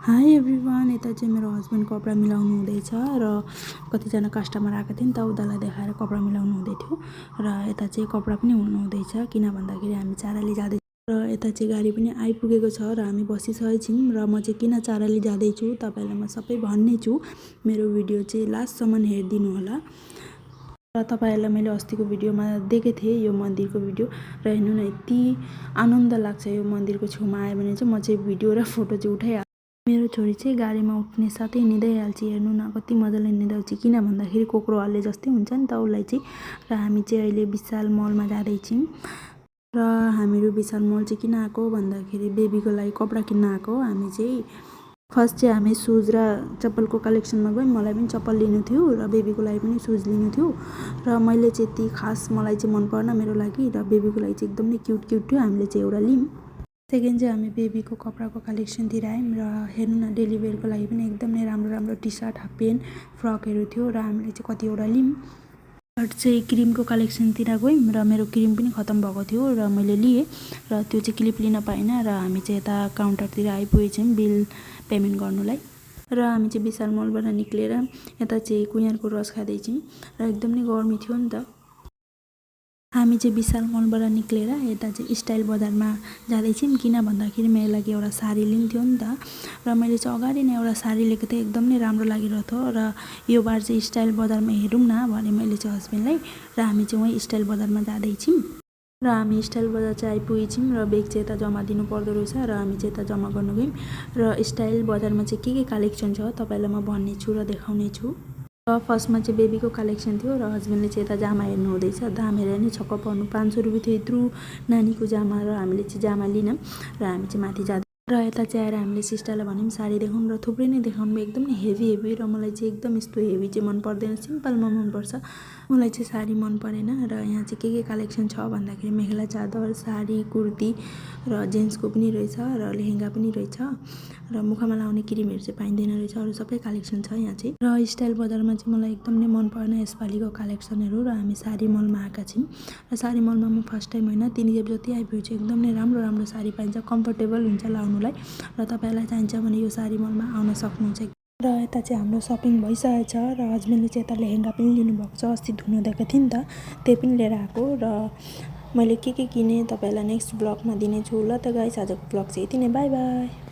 High everyone, यता चाहिँ मेरो हस्बेन्ड कपडा मिलाउनु हुँदैछ र कतिजना कस्टमर आएको थियो नि त, उनीहरूलाई देखाएर कपडा मिलाउनु हुँदै थियो र यता चाहिँ कपडा पनि हुनु हुँदैछ। किन भन्दाखेरि हामी चाराली जाँदैछौँ र यता चाहिँ गाडी पनि आइपुगेको छ र हामी बसिसकेको छौँ र म चाहिँ किन चाराली जाँदैछु तपाईँलाई म सबै भन्ने छु। मेरो भिडियो चाहिँ लास्टसम्म हेरिदिनु होला। र तपाईँहरूलाई मैले अस्तिको भिडियोमा दिएकै थिएँ यो मन्दिरको भिडियो र हेर्नु न, यति आनन्द लाग्छ यो मन्दिरको छेउमा आयो भने चाहिँ। म चाहिँ भिडियो र फोटो चाहिँ उठाइहाल्छु। मेरो छोरी चाहिँ गाडीमा उठ्ने साथै निदाइहाल्छ। हेर्नु न कति मजाले निदाउँछ, किन भन्दाखेरि कोक्रो हल्ले जस्तै हुन्छ नि त उसलाई चाहिँ। र हामी चाहिँ अहिले विशाल मलमा जाँदैछौँ र हामीहरू विशाल मल चाहिँ किन आएको भन्दाखेरि बेबीको लागि कपडा किन्न आएको। हामी चाहिँ फर्स्ट चाहिँ हामी सुज र चप्पलको कलेक्सनमा गयौँ। मलाई पनि चप्पल लिनु थियो र बेबीको लागि पनि सुज लिनु थियो र मैले चाहिँ यति खास मलाई चाहिँ मन पर्न मेरो लागि, र बेबीको लागि चाहिँ एकदमै क्युट थियो। हामीले चाहिँ एउटा लियौँ। सेकेन्ड चाहिँ हामी बेबीको कपडाको कलेक्सनतिर आयौँ र हेर्नु न, डेली वेयरको लागि पनि एकदमै राम्रो टी सर्ट, हाफ पेन्ट, फ्रकहरू थियो र हामीले चाहिँ कतिवटा लियौँ। थर्ड चाहिँ क्रिमको कलेक्सनतिर गयौँ र मेरो क्रिम पनि खतम भएको थियो र मैले लिएँ र त्यो चाहिँ क्लिप लिन पाइनँ र हामी चाहिँ यता काउन्टरतिर आइपुगेछौँ बिल पेमेन्ट गर्नुलाई। र हामी चाहिँ विशाल मलबाट निक्लेर यता चाहिँ कुहियारको रस खाँदैछौँ र एकदमै गर्मी थियो नि त। हामी चाहिँ विशाल मलबाट निक्लेर यता चाहिँ स्टाइल बजारमा जाँदैछौँ। किन भन्दाखेरि मेरो लागि एउटा साडी लिनु थियो नि त र मैले चाहिँ अगाडि नै एउटा साडी लिएको थिएँ, एकदमै राम्रो लागिरहेको थियो र यो बार चाहिँ स्टाइल बजारमा हेरौँ न भने मैले चाहिँ हस्बेन्डलाई, र हामी चाहिँ वहीँ स्टाइल बजारमा जाँदैछौँ। र हामी स्टाइल बजार चाहिँ आइपुगेछौँ र बेग चाहिँ यता जम्मा दिनु पर्दो रहेछ र हामी चाहिँ यता जम्मा गर्नु गयौँ। र स्टाइल बजारमा चाहिँ के कलेक्सन छ तपाईँलाई म भन्ने छु र देखाउने छु। र फर्स्टमा चाहिँ बेबीको कलेक्सन थियो र हस्बेन्डले चाहिँ यता जामा हेर्नु हुँदैछ। दाम हेरेर नि छक्क पर्नु, 500 रुपियाँ थियो यत्रो नानीको जामा र हामीले चाहिँ जामा लिनौँ र हामी चाहिँ माथि जाँदै। र यता चाहिँ आएर हामीले सिस्टरलाई भन्यौँ साडी देखाउनु र थुप्रै नै देखाउनु, एकदमै हेभी र मलाई चाहिँ एकदम यस्तो हेभी चाहिँ मन पर्दैन, सिम्पलमा मनपर्छ मलाई चाहिँ साडी मन परेन। र यहाँ चाहिँ के कलेक्सन छ भन्दाखेरि मेखेला चादर, साडी, कुर्ती र जेन्ट्सको पनि रहेछ र लेहेङ्गा पनि रहेछ र मुखमा लाउने क्रिमहरू चाहिँ पाइँदैन रहेछ। अरू सबै कलेक्सन छ यहाँ चाहिँ। र स्टाइल बजारमा चाहिँ मलाई एकदम नै मन परेन यसपालिको कलेक्सनहरू र हामी साडी मलमा आएका छौँ। र साडी मलमा म फर्स्ट टाइम होइन 3 खेप जति आइपुगेको छु। एकदम नै राम्रो साडी पाइन्छ, कम्फर्टेबल हुन्छ लाउनुलाई र तपाईँलाई चाहिन्छ भने यो साडी मलमा आउन सक्नुहुन्छ। र यता चाहिँ हाम्रो सपिङ भइसकेको छ र हस्बेन्डले चाहिँ यता लेहेङ्गा पनि लिनुभएको छ। अस्ति धुनु दिएको थिएँ नि त, त्यही पनि लिएर आएको र मैले के किनेँ तपाईँलाई नेक्स्ट ब्लगमा दिनेछु। ल त गाइस, आजको ब्लग चाहिँ यति नै, बाई बाई।